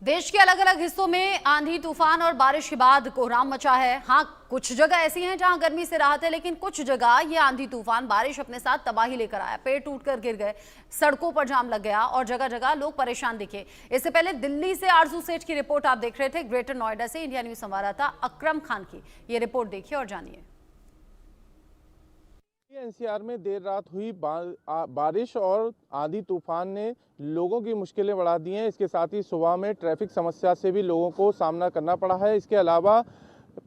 देश के अलग अलग हिस्सों में आंधी तूफान और बारिश के बाद कोहराम मचा है। हाँ, कुछ जगह ऐसी हैं जहां गर्मी से राहत है, लेकिन कुछ जगह ये आंधी तूफान बारिश अपने साथ तबाही लेकर आया। पेड़ टूटकर गिर गए, सड़कों पर जाम लग गया और जगह जगह लोग परेशान दिखे। इससे पहले दिल्ली से आरजू सेठ की रिपोर्ट आप देख रहे थे। ग्रेटर नोएडा से इंडिया न्यूज संवाददाता अकरम खान की ये रिपोर्ट देखिए और जानिए। एनसीआर में देर रात हुई बारिश और आंधी तूफान ने लोगों की मुश्किलें बढ़ा दी हैं। इसके साथ ही सुबह में ट्रैफिक समस्या से भी लोगों को सामना करना पड़ा है। इसके अलावा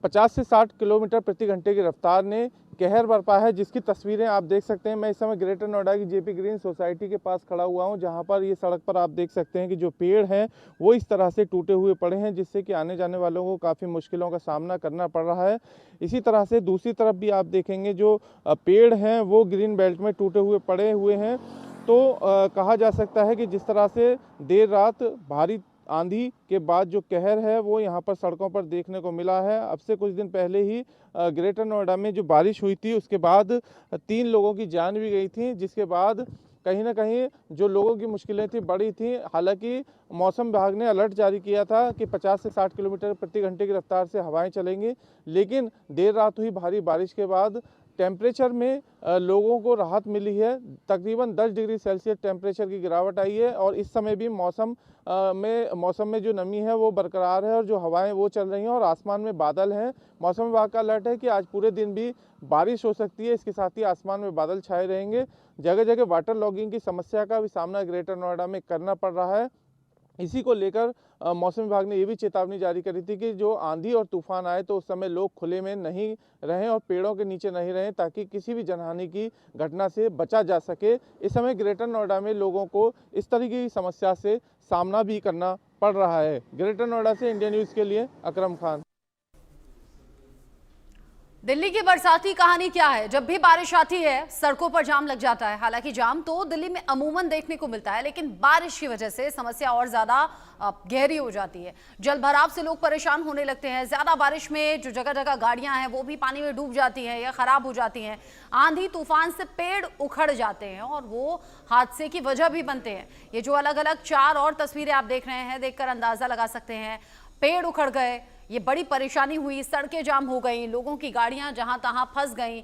50 से 60 किलोमीटर प्रति घंटे की रफ्तार ने कहर बरपा है, जिसकी तस्वीरें आप देख सकते हैं। मैं इस समय ग्रेटर नोएडा की जेपी ग्रीन सोसाइटी के पास खड़ा हुआ हूं, जहां पर ये सड़क पर आप देख सकते हैं कि जो पेड़ हैं वो इस तरह से टूटे हुए पड़े हैं, जिससे कि आने जाने वालों को काफ़ी मुश्किलों का सामना करना पड़ रहा है। इसी तरह से दूसरी तरफ भी आप देखेंगे जो पेड़ हैं वो ग्रीन बेल्ट में टूटे हुए पड़े हुए हैं। तो कहा जा सकता है कि जिस तरह से देर रात भारी आंधी के बाद जो कहर है वो यहाँ पर सड़कों पर देखने को मिला है। अब से कुछ दिन पहले ही ग्रेटर नोएडा में जो बारिश हुई थी उसके बाद 3 लोगों की जान भी गई थी, जिसके बाद कहीं ना कहीं जो लोगों की मुश्किलें थी बढ़ी थी। हालांकि मौसम विभाग ने अलर्ट जारी किया था कि 50 से 60 किलोमीटर प्रति घंटे की रफ्तार से हवाएं चलेंगी, लेकिन देर रात हुई भारी बारिश के बाद टेम्परेचर में लोगों को राहत मिली है। तकरीबन 10 डिग्री सेल्सियस टेम्परेचर की गिरावट आई है और इस समय भी मौसम में जो नमी है वो बरकरार है और जो हवाएं वो चल रही हैं और आसमान में बादल हैं। मौसम विभाग का अलर्ट है कि आज पूरे दिन भी बारिश हो सकती है। इसके साथ ही आसमान में बादल छाए रहेंगे। जगह जगह वाटर लॉगिंग की समस्या का भी सामना ग्रेटर नोएडा में करना पड़ रहा है। इसी को लेकर मौसम विभाग ने ये भी चेतावनी जारी करी थी कि जो आंधी और तूफान आए तो उस समय लोग खुले में नहीं रहें और पेड़ों के नीचे नहीं रहें, ताकि किसी भी जनहानि की घटना से बचा जा सके। इस समय ग्रेटर नोएडा में लोगों को इस तरीके की समस्या से सामना भी करना पड़ रहा है। ग्रेटर नोएडा से इंडिया न्यूज़ के लिए अकरम खान। दिल्ली की बरसाती कहानी क्या है? जब भी बारिश आती है सड़कों पर जाम लग जाता है। हालांकि जाम तो दिल्ली में अमूमन देखने को मिलता है, लेकिन बारिश की वजह से समस्या और ज्यादा गहरी हो जाती है। जल भराव से लोग परेशान होने लगते हैं। ज्यादा बारिश में जो जगह जगह गाड़ियां हैं वो भी पानी में डूब जाती हैं या खराब हो जाती हैं। आंधी तूफान से पेड़ उखड़ जाते हैं और वो हादसे की वजह भी बनते हैं। ये जो अलग अलग 4 और तस्वीरें आप देख रहे हैं, देखकर अंदाजा लगा सकते हैं। पेड़ उखड़ गए, ये बड़ी परेशानी हुई, सड़कें जाम हो गई, लोगों की गाड़ियां जहां तहां फंस गईं।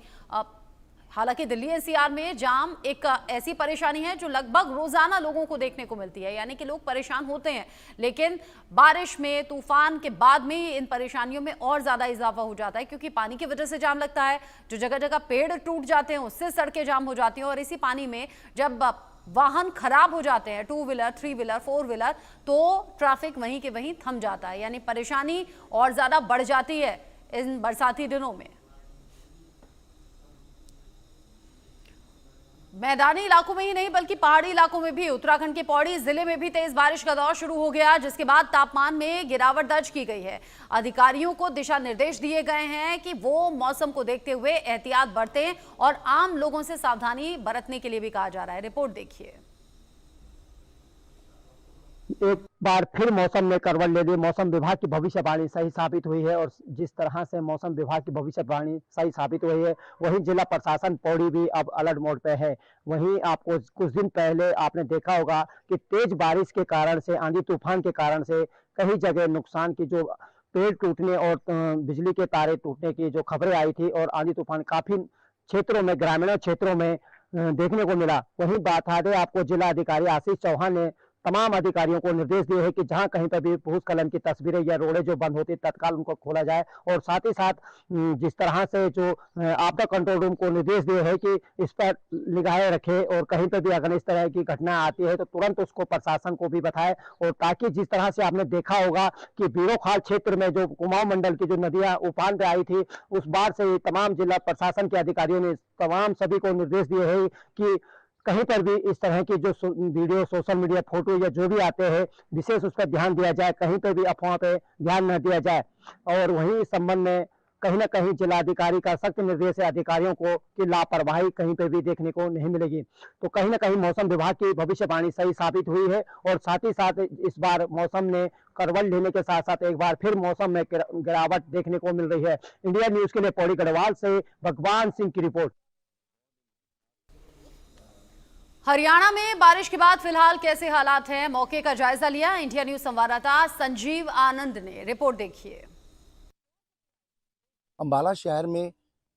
हालांकि दिल्ली एनसीआर में जाम एक ऐसी परेशानी है जो लगभग रोजाना लोगों को देखने को मिलती है, यानी कि लोग परेशान होते हैं। लेकिन बारिश में, तूफान के बाद में इन परेशानियों में और ज्यादा इजाफा हो जाता है, क्योंकि पानी की वजह से जाम लगता है। जो जगह जगह पेड़ टूट जाते हैं उससे सड़कें जाम हो जाती हैं और इसी पानी में जब वाहन खराब हो जाते हैं, 2 व्हीलर, 3 व्हीलर, 4 व्हीलर, तो ट्रैफिक वहीं के वहीं थम जाता है। यानी परेशानी और ज्यादा बढ़ जाती है इन बरसाती दिनों में। मैदानी इलाकों में ही नहीं बल्कि पहाड़ी इलाकों में भी, उत्तराखंड के पौड़ी जिले में भी तेज बारिश का दौर शुरू हो गया, जिसके बाद तापमान में गिरावट दर्ज की गई है। अधिकारियों को दिशा निर्देश दिए गए हैं कि वो मौसम को देखते हुए एहतियात बरतें और आम लोगों से सावधानी बरतने के लिए भी कहा जा रहा है। रिपोर्ट देखिए। एक बार फिर मौसम ने करवट ले ली। मौसम विभाग की भविष्यवाणी सही साबित हुई है और जिस तरह से मौसम विभाग की भविष्यवाणी सही साबित हुई है, वहीं जिला प्रशासन पौड़ी भी अब अलर्ट मोड पे है। वहीं आपको कुछ दिन पहले आपने देखा होगा कि तेज बारिश के कारण से, आंधी तूफान के कारण से कई जगह नुकसान की, जो पेड़ टूटने और बिजली के तारे टूटने की जो खबरें आई थी और आंधी तूफान काफी क्षेत्रों में, ग्रामीण क्षेत्रों में देखने को मिला। वहीं बात आ आपको जिला अधिकारी आशीष चौहान ने तमाम अधिकारियों को निर्देश दिए हैं कि जहां कहीं पर भी भूस्खलन की तस्वीरें या रोडें जो बंद होती तत्काल उनको खोला जाए और साथ ही साथ जिस तरह से जो आपदा कंट्रोल रूम को निर्देश दिए हैं कि इस पर निगाहें रखे और कहीं पर भी अगर इस तरह की घटना आती है तो तुरंत उसको प्रशासन को भी बताए। और ताकि जिस तरह से आपने देखा होगा कि बीरोखाल क्षेत्र में जो कुमाऊं मंडल की जो नदियां उफान पे आई थी, उस बार से तमाम जिला प्रशासन के अधिकारियों ने तमाम सभी को निर्देश दिए हैं कि कहीं पर भी इस तरह की जो वीडियो, सोशल मीडिया, फोटो या जो भी आते हैं, विशेष उस पर ध्यान दिया जाए, कहीं पर भी अफवाह पे ध्यान न दिया जाए। और वहीं इस संबंध में कहीं ना कहीं जिलाधिकारी का सख्त निर्देश है अधिकारियों को कि लापरवाही कहीं पे भी देखने को नहीं मिलेगी। तो कहीं ना कहीं मौसम विभाग की भविष्यवाणी सही साबित हुई है और साथ ही साथ इस बार मौसम ने करवट लेने के साथ साथ एक बार फिर मौसम में गिरावट देखने को मिल रही है। इंडिया न्यूज के लिए पौड़ी गढ़वाल से भगवान सिंह की रिपोर्ट। हरियाणा में बारिश के बाद फिलहाल कैसे हालात हैं, मौके का जायजा लिया इंडिया न्यूज संवाददाता संजीव आनंद ने। रिपोर्ट देखिए। अंबाला शहर में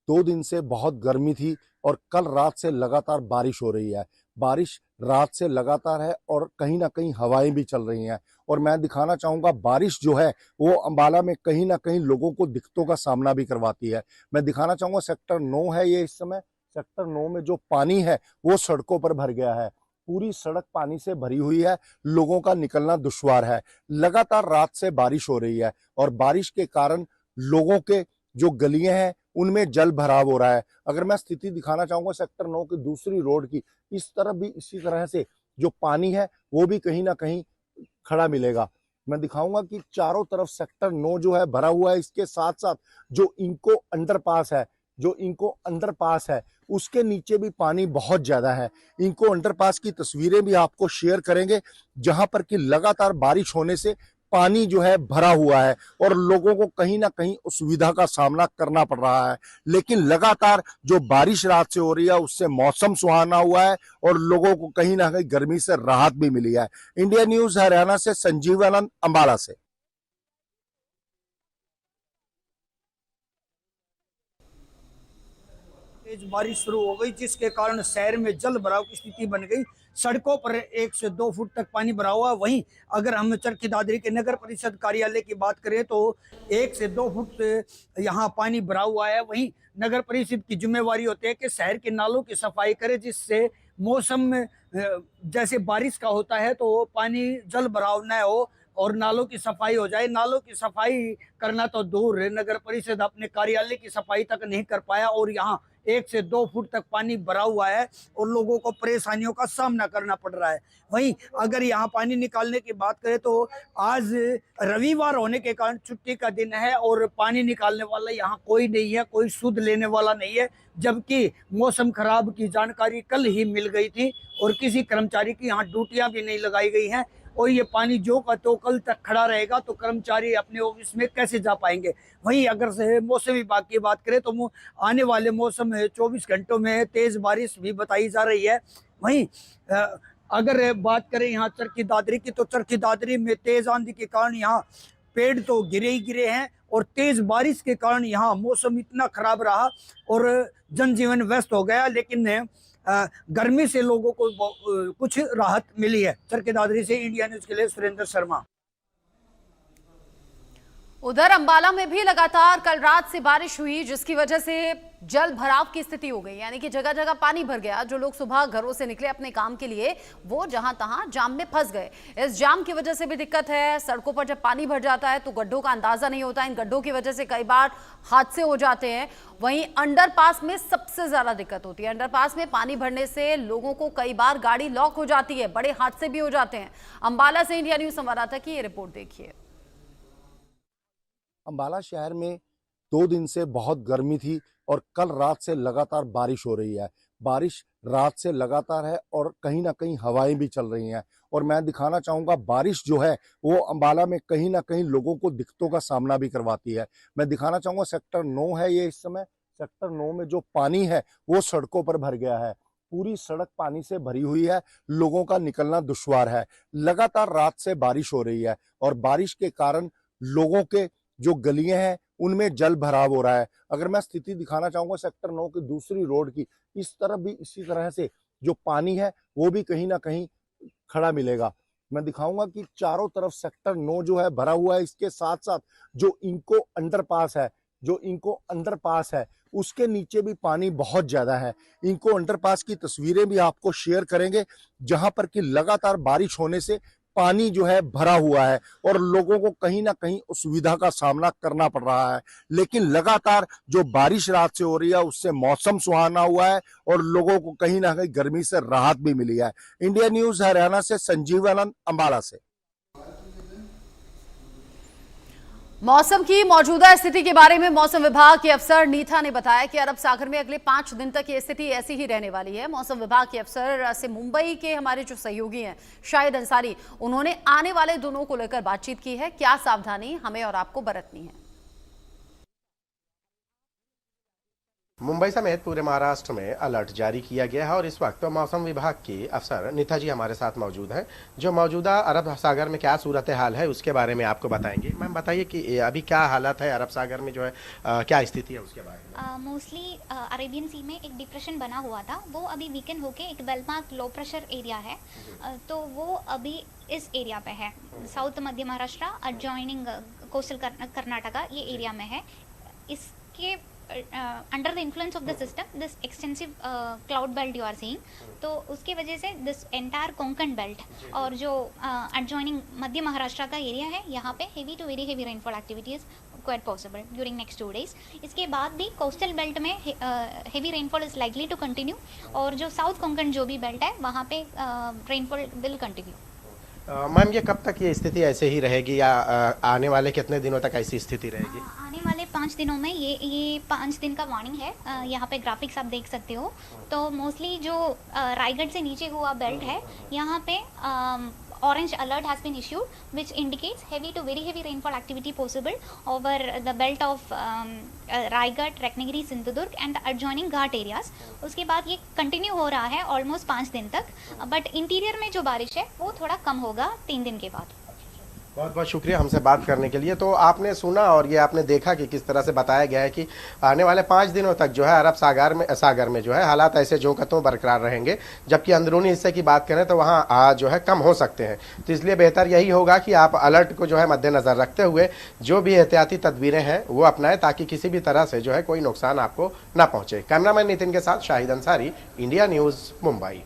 2 दिन से बहुत गर्मी थी और कल रात से लगातार बारिश हो रही है। बारिश रात से लगातार है और कहीं ना कहीं हवाएं भी चल रही हैं। और मैं दिखाना चाहूँगा, बारिश जो है वो अंबाला में कहीं ना कहीं लोगों को दिक्कतों का सामना भी करवाती है। मैं दिखाना चाहूँगा, सेक्टर 9 है ये। इस समय सेक्टर 9 में जो पानी है वो सड़कों पर भर गया है। पूरी सड़क पानी से भरी हुई है, लोगों का निकलना दुश्वार है। लगातार रात से बारिश हो रही है और बारिश के कारण लोगों के जो गलियां हैं उनमें जल भराव हो रहा है। अगर मैं स्थिति दिखाना चाहूंगा सेक्टर 9 की दूसरी रोड की, इस तरफ भी इसी तरह से जो पानी है वो भी कहीं ना कहीं खड़ा मिलेगा। मैं दिखाऊंगा कि चारों तरफ सेक्टर 9 जो है भरा हुआ है। इसके साथ साथ जो इनको अंडरपास है उसके नीचे भी पानी बहुत ज्यादा है। इनको अंडरपास की तस्वीरें भी आपको शेयर करेंगे, जहां पर कि लगातार बारिश होने से पानी जो है भरा हुआ है और लोगों को कहीं ना कहीं असुविधा का सामना करना पड़ रहा है। लेकिन लगातार जो बारिश रात से हो रही है उससे मौसम सुहाना हुआ है और लोगों को कहीं ना कहीं गर्मी से राहत भी मिली है। इंडिया न्यूज हरियाणा से संजीव आनंद, अंबाला से। तेज बारिश शुरू हो गई, जिसके कारण शहर में जल भराव की स्थिति बन गई। सड़कों पर 1 से 2 फुट तक पानी भरा हुआ। वहीं अगर हम चरखी दादरी के नगर परिषद कार्यालय की बात करें तो 1 से 2 फुट यहाँ पानी भरा हुआ है। वहीं नगर परिषद की जिम्मेवारी होती है कि शहर के नालों की सफाई करे, जिससे मौसम में जैसे बारिश का होता है तो पानी जल भराव न हो और नालों की सफाई हो जाए। नालों की सफाई करना तो दूर है, नगर परिषद अपने कार्यालय की सफाई तक नहीं कर पाया और यहाँ 1 से 2 फुट तक पानी भरा हुआ है और लोगों को परेशानियों का सामना करना पड़ रहा है। वहीं अगर यहाँ पानी निकालने की बात करें तो आज रविवार होने के कारण छुट्टी का दिन है और पानी निकालने वाला यहाँ कोई नहीं है, कोई सुध लेने वाला नहीं है। जबकि मौसम खराब की जानकारी कल ही मिल गई थी और किसी कर्मचारी की यहाँ ड्यूटियां भी नहीं लगाई गई हैं और ये पानी जो का तो कल तक खड़ा रहेगा तो कर्मचारी अपने ऑफिस में कैसे जा पाएंगे। वहीं अगर से मौसम विभाग की बात करें तो आने वाले मौसम में 24 घंटों में तेज बारिश भी बताई जा रही है। वहीं अगर बात करें यहाँ चरखी दादरी की, तो चरखी दादरी में तेज आंधी के कारण यहाँ पेड़ तो गिरे ही गिरे हैं और तेज बारिश के कारण यहाँ मौसम इतना खराब रहा और जनजीवन व्यस्त हो गया। लेकिन गर्मी से लोगों को कुछ राहत मिली है। चरखी दादरी से इंडिया न्यूज के लिए सुरेंद्र शर्मा। उधर अंबाला में भी लगातार कल रात से बारिश हुई, जिसकी वजह से जल भराव की स्थिति हो गई, यानी कि जगह जगह पानी भर गया। जो लोग सुबह घरों से निकले अपने काम के लिए वो जहां तहां जाम में फंस गए। इस जाम की वजह से भी दिक्कत है। सड़कों पर जब पानी भर जाता है तो गड्ढों का अंदाजा नहीं होता। इन गड्ढों की वजह से कई बार हादसे हो जाते हैं। वहीं अंडरपास में सबसे ज्यादा दिक्कत होती है। अंडरपास में पानी भरने से लोगों को कई बार गाड़ी लॉक हो जाती है, बड़े हादसे भी हो जाते हैं। अंबाला से इंडिया न्यूज संवाददाता की ये रिपोर्ट देखिए। अंबाला शहर में 2 दिन से बहुत गर्मी थी और कल रात से लगातार बारिश हो रही है। बारिश रात से लगातार है और कहीं ना कहीं हवाएं भी चल रही हैं। और मैं दिखाना चाहूँगा, बारिश जो है वो अंबाला में कहीं ना कहीं लोगों को दिक्कतों का सामना भी करवाती है। मैं दिखाना चाहूँगा, सेक्टर 9 है ये। इस समय सेक्टर 9 में जो पानी है वो सड़कों पर भर गया है। पूरी सड़क पानी से भरी हुई है, लोगों का निकलना दुश्वार है। लगातार रात से बारिश हो रही है और बारिश के कारण लोगों के जो गलियां हैं उनमें जल भराव हो रहा है। अगर मैं स्थिति दिखाना चाहूंगा सेक्टर 9 की दूसरी रोड की, इस तरफ भी इसी तरह से जो पानी है वो भी कहीं ना कहीं खड़ा मिलेगा। मैं दिखाऊंगा कि चारों तरफ सेक्टर 9 जो है भरा हुआ है। इसके साथ साथ जो इनको अंडरपास है उसके नीचे भी पानी बहुत ज्यादा है। इनको अंडरपास की तस्वीरें भी आपको शेयर करेंगे, जहां पर कि लगातार बारिश होने से पानी जो है भरा हुआ है और लोगों को कहीं ना कहीं असुविधा का सामना करना पड़ रहा है। लेकिन लगातार जो बारिश रात से हो रही है उससे मौसम सुहाना हुआ है और लोगों को कहीं ना कहीं गर्मी से राहत भी मिली है। इंडिया न्यूज हरियाणा से संजीव आनंद, अंबाला से। मौसम की मौजूदा स्थिति के बारे में मौसम विभाग के अफसर नीथा ने बताया कि अरब सागर में अगले 5 दिन तक ये स्थिति ऐसी ही रहने वाली है। मौसम विभाग के अफसर से मुंबई के हमारे जो सहयोगी हैं शाहिद अंसारी, उन्होंने आने वाले दिनों को लेकर बातचीत की है। क्या सावधानी हमें और आपको बरतनी है। मुंबई समेत पूरे महाराष्ट्र में अलर्ट जारी किया गया है और इस वक्त मौसम विभाग के अफसर नीता जी हमारे साथ मौजूद हैं, जो मौजूदा अरब सागर में क्या सूरत हाल है उसके बारे में आपको बताएंगे। मैम बताइए कि अभी क्या हालत है अरब सागर में, जो है क्या स्थिति है उसके बारे में। मोस्टली अरेबियन सी में एक डिप्रेशन बना हुआ था, वो अभी वीकेंड होके एक वेलमार्क लो प्रेशर एरिया है, तो वो अभी इस एरिया पे है, south Madhya Maharashtra adjoining coastal Karnataka, ये एरिया में है। इसके under the influence of the system this extensive cloud belt you are seeing, तो उसके वजह से दिस एंटायर कोंकण बेल्ट और जो एडजॉइनिंग मध्य महाराष्ट्र का एरिया है, यहाँ पे heavy to very heavy rainfall activities quite possible during next 2 days। इसके बाद भी कोस्टल बेल्ट में heavy rainfall is likely to continue, और जो साउथ कोंकण जो भी बेल्ट है वहाँ पे रेनफॉल विल कंटिन्यू। मैम ये कब तक ये स्थिति ऐसे ही रहेगी या आने वाले कितने दिनों तक ऐसी स्थिति रहेगी? आने वाले 5 दिनों में ये 5 दिन का वार्निंग है। यहाँ पे ग्राफिक्स आप देख सकते हो, तो मोस्टली जो रायगढ़ से नीचे हुआ बेल्ट है, यहाँ पे orange alert has been issued which indicates heavy to very heavy rainfall activity possible over the belt of Raigad, Ratnagiri, Sindhudurg and the adjoining Ghat areas। उसके बाद ये कंटिन्यू हो रहा है ऑलमोस्ट 5 दिन तक, बट इंटीरियर में जो बारिश है वो थोड़ा कम होगा 3 दिन के बाद। बहुत बहुत शुक्रिया हमसे बात करने के लिए। तो आपने सुना और ये आपने देखा कि किस तरह से बताया गया है कि आने वाले 5 दिनों तक जो है अरब सागर में जो है हालात ऐसे जो कतों बरकरार रहेंगे, जबकि अंदरूनी हिस्से की बात करें तो वहाँ जो है कम हो सकते हैं। तो इसलिए बेहतर यही होगा कि आप अलर्ट को जो है मद्देनजर रखते हुए जो भी एहतियाती तदबीरें हैं वो अपनाएं, ताकि किसी भी तरह से जो है कोई नुकसान आपको ना पहुंचे। कैमरामैन नितिन के साथ शाहिद अंसारी, इंडिया न्यूज़, मुंबई।